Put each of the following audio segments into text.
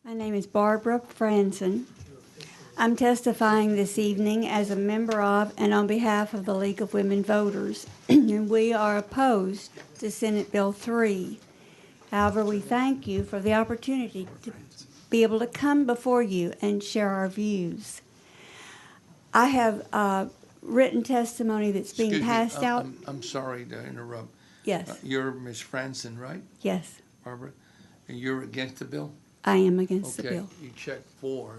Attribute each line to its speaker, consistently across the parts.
Speaker 1: My name is Barbara Frandsen. I'm testifying this evening as a member of and on behalf of the League of Women Voters, and we are opposed to Senate Bill 3. However, we thank you for the opportunity to be able to come before you and share our views. I have written testimony that's being passed out.
Speaker 2: I'm sorry to interrupt.
Speaker 1: Yes.
Speaker 2: You're Ms. Frandsen, right?
Speaker 1: Yes,
Speaker 2: Barbara? And you're against the bill?
Speaker 1: I am against the
Speaker 2: Okay,
Speaker 1: bill.
Speaker 2: you checked for.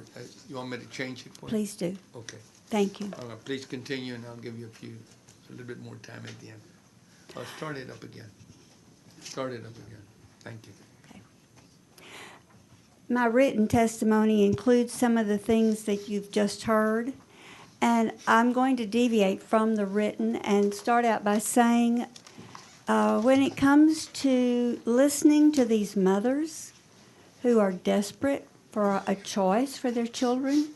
Speaker 2: You want me to change it for you?
Speaker 1: Please do.
Speaker 2: Okay.
Speaker 1: Thank you.
Speaker 2: Please continue, and I'll give you a little bit more time at the end. I'll start it up again. Start it up again. Thank you.
Speaker 1: My written testimony includes some of the things that you've just heard, and I'm going to deviate from the written and start out by saying when it comes to listening to these mothers who are desperate for a choice for their children,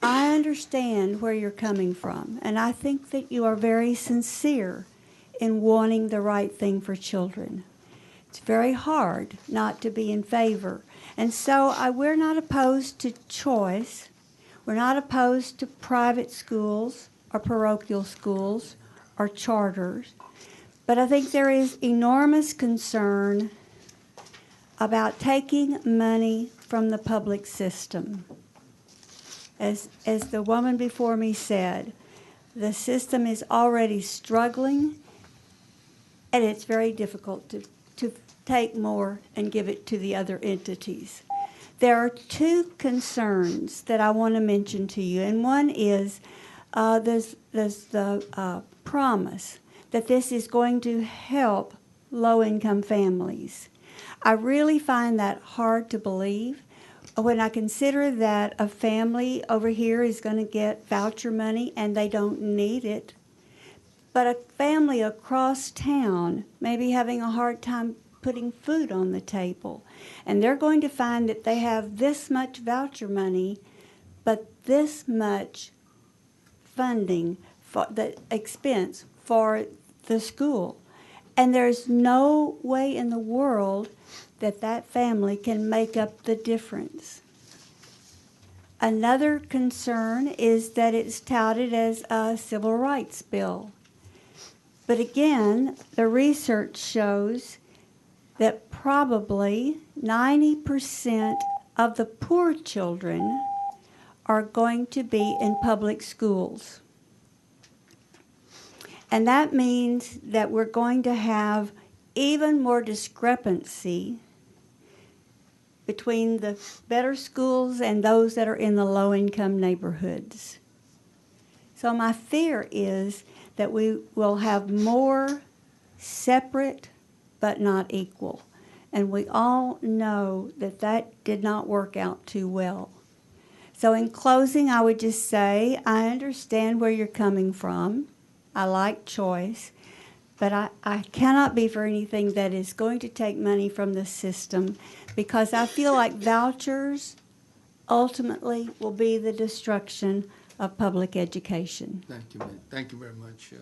Speaker 1: I understand where you're coming from, and I think that you are very sincere in wanting the right thing for children. It's very hard not to be in favor. And so we're not opposed to choice. We're not opposed to private schools or parochial schools or charters. But I think there is enormous concern about taking money from the public system. As the woman before me said, the system is already struggling, and it's very difficult to take more and give it to the other entities. There are two concerns that I want to mention to you, and one is there's the promise that this is going to help low-income families. I really find that hard to believe when I consider that a family over here is going to get voucher money and they don't need it, but a family across town may be having a hard time putting food on the table, and they're going to find that they have this much voucher money, but this much funding for the expense for the school. And there's no way in the world that that family can make up the difference. Another concern is that it's touted as a civil rights bill. But again, the research shows that probably 90% of the poor children are going to be in public schools. And that means that we're going to have even more discrepancy between the better schools and those that are in the low-income neighborhoods. So my fear is that we will have more separate but not equal. And we all know that that did not work out too well. So in closing, I would just say, I understand where you're coming from. I like choice, but I cannot be for anything that is going to take money from the system, because I feel like vouchers ultimately will be the destruction of public education.
Speaker 2: Thank you, ma'am. Thank you very much.